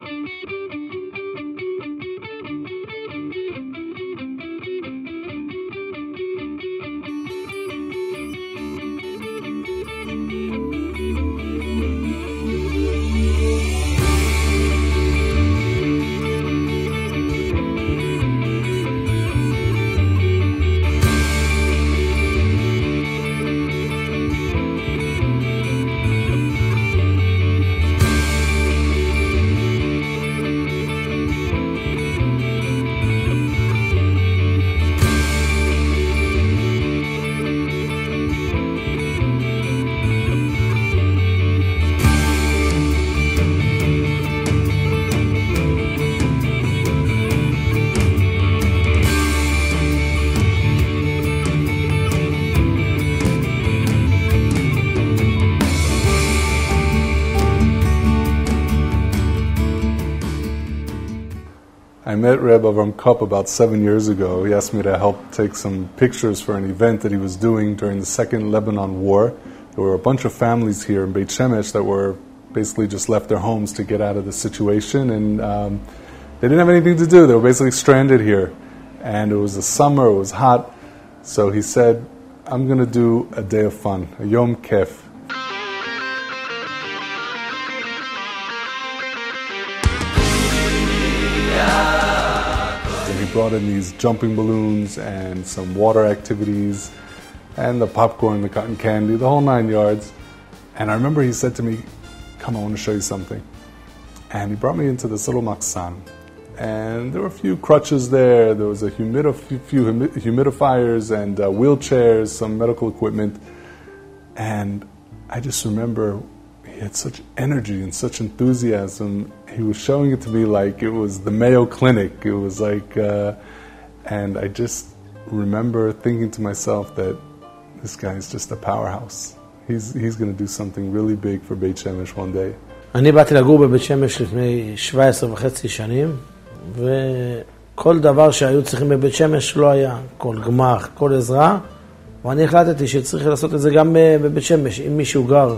I met Reb Avram Kopp about 7 years ago. He asked me to help take some pictures for an event that he was doing during the Second Lebanon War. There were a bunch of families here in Beit Shemesh that were basically just left their homes to get out of the situation, and they didn't have anything to do. They were basically stranded here. And it was the summer, it was hot. So he said, I'm going to do a day of fun, a Yom Kef. And he brought in these jumping balloons and some water activities and the popcorn, the cotton candy, the whole 9 yards. And I remember he said to me, come, I want to show you something. And he brought me into this little maksan. And there were a few crutches there. There was a few humidifiers and wheelchairs, some medical equipment. And I just remember he had such energy and such enthusiasm. He was showing it to me like it was the Mayo Clinic. It was like, and I just remember thinking to myself that this guy is just a powerhouse. He's going to do something really big for Beit Shemesh one day. אני באתי לגור בבית שמש לפני 17.5 שנים, וכל דבר שהיו צריכים בבית שמש לא היה, כל גמח, כל עזרה, ואני החלטתי שצריך לעשות את זה גם בבית שמש. אם מישהו גר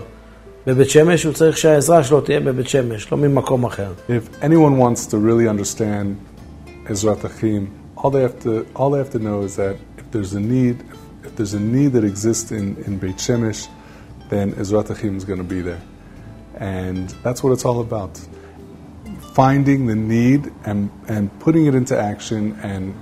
בבית שמש, הוא צריך שהעזרה שלו תהיה בבית שמש, לא ממקום אחר. If anyone wants to really understand Ezrat Achim, all they have to know is that if there's a need that exists in Beit Shemesh, then Ezrat Achim is going to be there. And that's what it's all about. Finding the need and putting it into action and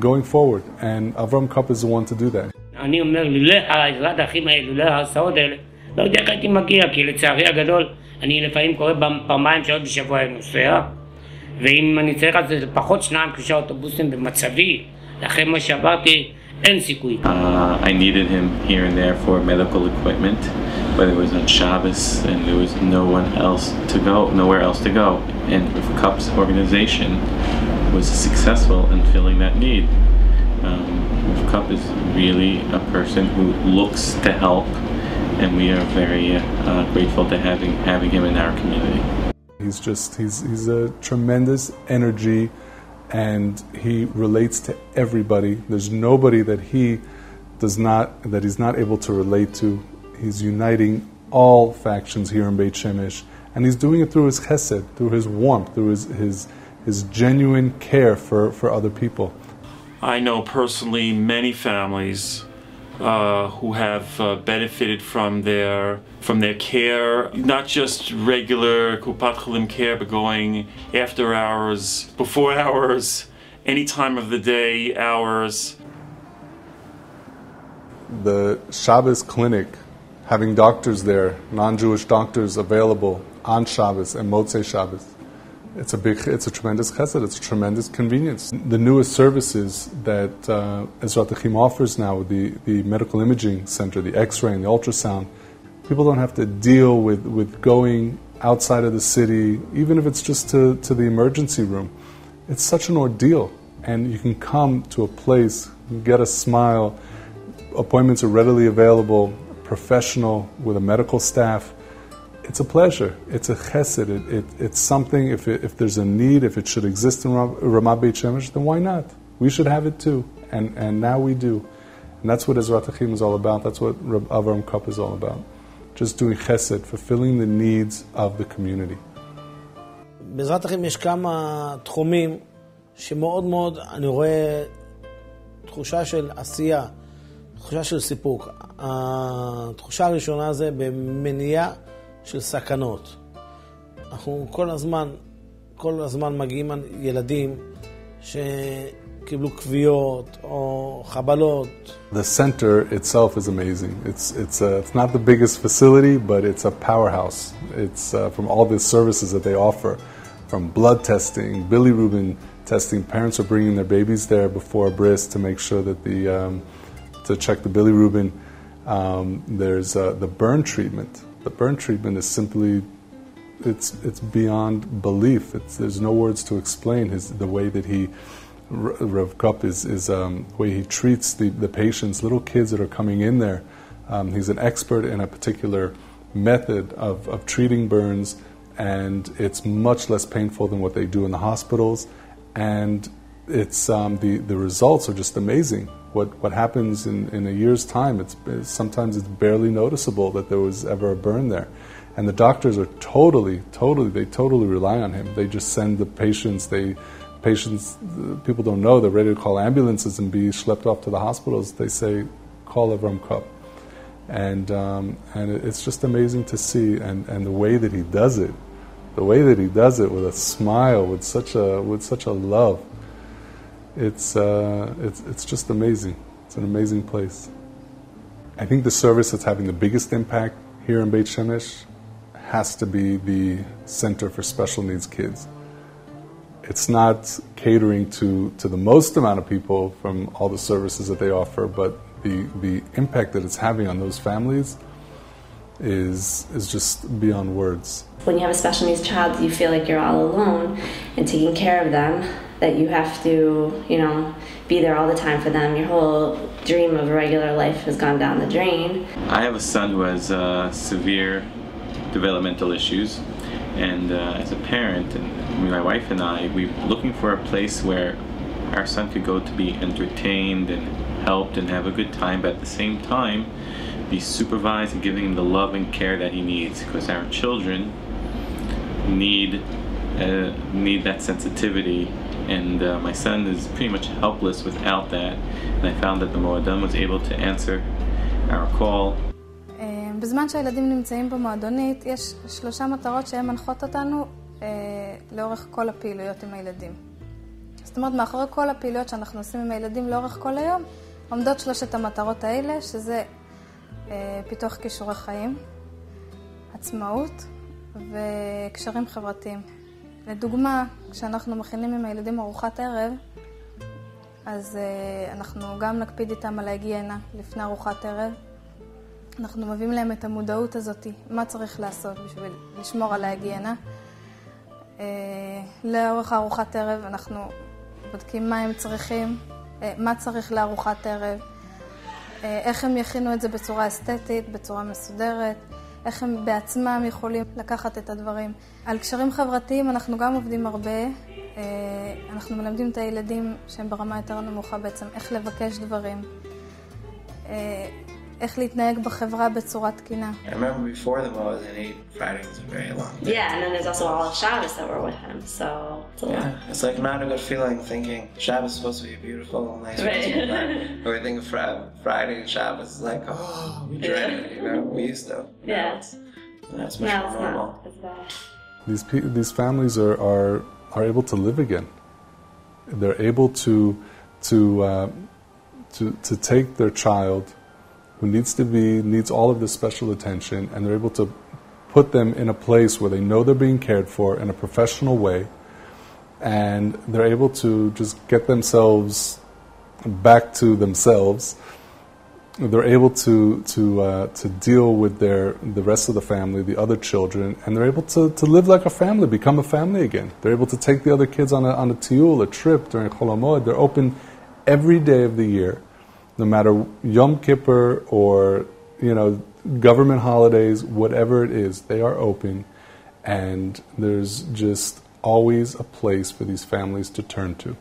going forward. And Avram Kopp is the one to do that. אני אומר, לולא העזרת האחים האלה, לולא ההסעות האלה, לא יודע איך הייתי מגיע, כי לצערי הגדול, אני לפעמים קורא פעמיים שעות בשבוע נוסע, ואם אני צריך את זה פחות 2-3 אוטובוסים במצבי, לאחרי מה שעברתי, אין סיכוי. I needed him here and there for medical equipment, whether it was on Shabbos and there was nowhere else to go. And Kopp's organization was successful in filling that need. Kopp is really a person who looks to help, and we are very grateful to having him in our community. He's a tremendous energy, and he relates to everybody. There's nobody that he's not able to relate to. He's uniting all factions here in Beit Shemesh, and he's doing it through his chesed, through his warmth, through his genuine care for other people. I know personally many families who have benefited from their care, not just regular Kupat Cholim care, but going after hours, before hours, any time of the day, hours. The Shabbos clinic, having doctors there, non-Jewish doctors available on Shabbos and Motzei Shabbos, it's a tremendous chesed, it's a tremendous convenience. The newest services that Ezrat Achim offers now, the medical imaging center, the X-ray and the ultrasound, people don't have to deal with going outside of the city, even if it's just to the emergency room. It's such an ordeal, and you can come to a place, get a smile, appointments are readily available, professional with a medical staff. It's a pleasure. It's a chesed. It's something, if there's a need, if it should exist in Ramat Beit Shemesh, then why not? We should have it too. And now we do. And that's what Ezrat Achim is all about. That's what Avram Kopp is all about. Just doing chesed, fulfilling the needs of the community. בעזרת אחים יש כמה תחומים שמאוד מאוד אני רואה תחושה של עשייה, תחושה של סיפוק. התחושה הראשונה זה במניעה של סכנות. אנחנו כל הזמן מגיעים ילדים שקיבלו כוויות או חבלות. The center itself is amazing. It's not the biggest facility, but it's a powerhouse. It's from all the services that they offer, from blood testing, bilirubin testing. Parents are bringing their babies there before a bris to make sure that to check the bilirubin. There's the burn treatment. The burn treatment is simply, it's beyond belief. There's no words to explain the way that Rav Kup is the way he treats the patients, little kids that are coming in there. He's an expert in a particular method of treating burns, and it's much less painful than what they do in the hospitals. And it's the results are just amazing. What happens in a year's time, sometimes it's barely noticeable that there was ever a burn there. And the doctors are totally rely on him. They just send the patients, people don't know, they're ready to call ambulances and be schlepped off to the hospitals. They say, call Avram Kup. And it's just amazing to see, and the way that he does it, with a smile, with such a love. It's just amazing. It's an amazing place. I think the service that's having the biggest impact here in Beit Shemesh has to be the Center for Special Needs Kids. It's not catering to the most amount of people from all the services that they offer, but the impact that it's having on those families is just beyond words. When you have a special needs child, you feel like you're all alone and taking care of them, that you have to, be there all the time for them. Your whole dream of a regular life has gone down the drain. I have a son who has severe developmental issues, and as a parent, and my wife and I, we're looking for a place where our son could go to be entertained and helped and have a good time, but at the same time be supervised and giving him the love and care that he needs, because our children need that sensitivity, and my son is pretty much helpless without that, and I found that the Moadam was able to answer our call. בזמן שהילדים נמצאים במועדונית, יש 3 מטרות שהן מנחות אותנו לאורך כל הפעילויות עם הילדים. זאת אומרת, מאחורי כל הפעילויות שאנחנו עושים עם הילדים לאורך כל היום, עומדות 3 המטרות האלה, שזה פיתוח כישורי חיים, עצמאות וקשרים חברתיים. לדוגמה, כשאנחנו מכינים עם הילדים ארוחת ערב, אז אנחנו גם נקפיד איתם על ההיגיינה לפני ארוחת ערב. אנחנו מביאים להם את המודעות הזאת, מה צריך לעשות בשביל לשמור על ההיגיינה. לאורך ארוחת ערב אנחנו בודקים מה הם צריכים, מה צריך לארוחת ערב, איך הם יכינו את זה בצורה אסתטית, בצורה מסודרת, איך הם בעצמם יכולים לקחת את הדברים. על קשרים חברתיים אנחנו גם עובדים הרבה. אנחנו מלמדים את הילדים שהם ברמה יותר נמוכה בעצם איך לבקש דברים, איך להתנהג בחברה בצורה תקינה. I remember before the Moaz and Eid, Friday was a very long day. Yeah, and then there's also all of Shabbos that were with him, so it's a lot. Yeah, it's like not a good feeling thinking Shabbos is supposed to be a beautiful, nice festival time. But we think of Friday and Shabbos is like, oh, we dread it, we used to. Yeah. That's much more normal. These families are able to live again. They're able to take their child who needs all of this special attention, and they're able to put them in a place where they know they're being cared for in a professional way, and they're able to just get themselves back to themselves. They're able to deal with the rest of the family, the other children, and they're able to live like a family, become a family again. They're able to take the other kids on a tiyul, a trip during Chol HaMoed. They're open every day of the year. No matter Yom Kippur or, government holidays, whatever it is, they are open, and there's just always a place for these families to turn to.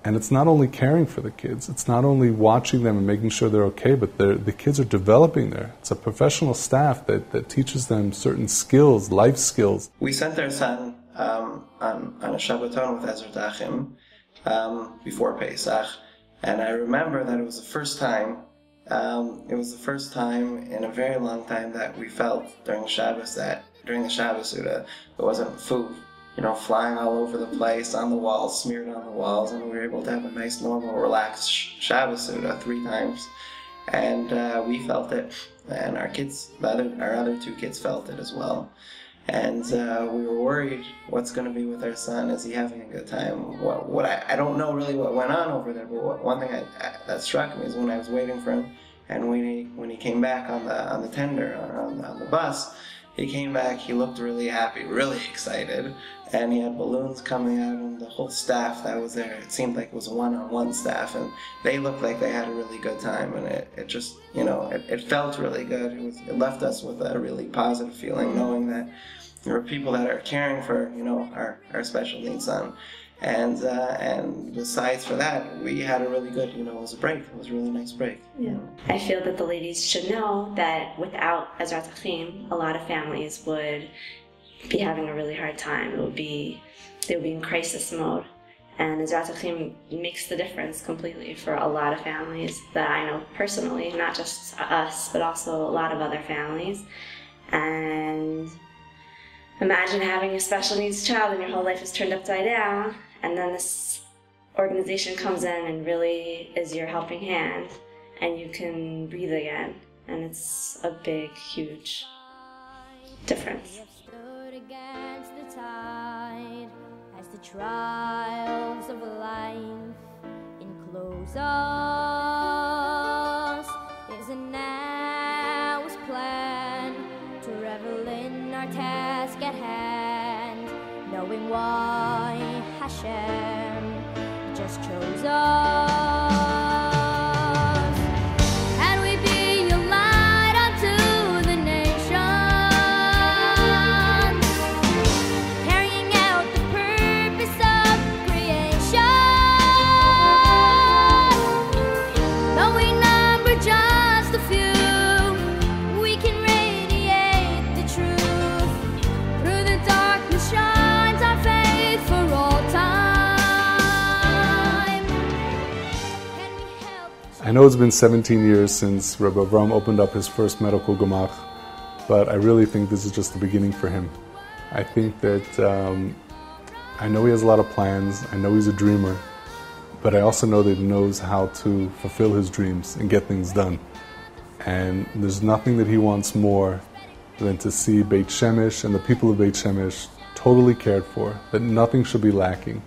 And it's not only caring for the kids, it's not only watching them and making sure they're okay, but the kids are developing there. It's a professional staff that teaches them certain skills, life skills. We sent our son on a Shabbaton with Ezrat Achim before Pesach, and I remember that it was the first time in a very long time that we felt during Shabbos that during the Shabbos Suda there wasn't food, flying all over the place on the walls, smeared on the walls, and we were able to have a nice, normal, relaxed Shabbos Suda 3 times. And we felt it, and our other 2 kids felt it as well. And we were worried, what's going to be with our son? Is he having a good time? I don't know really what went on over there, but one thing that struck me is when I was waiting for him, and when he came back on the tender, on the bus, he came back, he looked really happy, really excited, and he had balloons coming out, and the whole staff that was there, it seemed like it was a one-on-one staff, and they looked like they had a really good time, and it just, it felt really good. It left us with a really positive feeling, knowing that there were people that are caring for, our special needs son. And besides for that, we had a really good, it was a break. It was a really nice break. Yeah. I feel that the ladies should know that without Ezrat Achim, a lot of families would be having a really hard time. They would be in crisis mode. And Ezrat Achim makes the difference completely for a lot of families that I know personally, not just us, but also a lot of other families. And imagine having a special needs child and your whole life is turned upside down, and then this organization comes in and really is your helping hand, and you can breathe again, and it's a big, huge difference. Stood against the tide as the trials of life enclose us. Is a now's plan to revel in our task at hand, knowing why Hashem just chose us. And we be a light unto the nations, carrying out the purpose of creation. Though we number just a few, we can radiate the truth. Through the darkness shines our faith for all time. Can we help? I know it's been 17 years since Rabbi Avram opened up his first medical gemach, but I really think this is just the beginning for him. I think that I know he has a lot of plans, I know he's a dreamer, but I also know that he knows how to fulfill his dreams and get things done. And there's nothing that he wants more than to see Beit Shemesh and the people of Beit Shemesh totally cared for, that nothing should be lacking,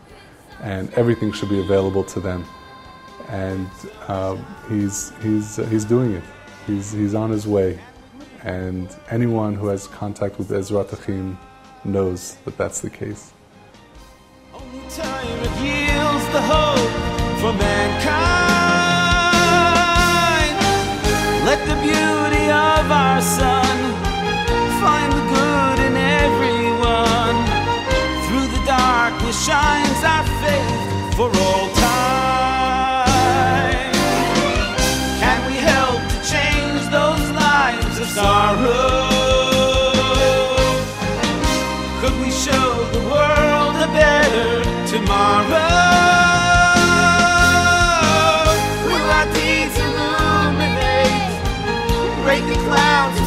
and everything should be available to them. And he's doing it. He's on his way. And anyone who has contact with Ezrat Achim knows that that's the case. Only time it yields the hope for mankind. Let the beauty of our Son find the good in everyone. Through the darkness shines our faith for all time. Can we help to change those lives of sorrow? Could we show the world a better tomorrow? Will our deeds illuminate, break the clouds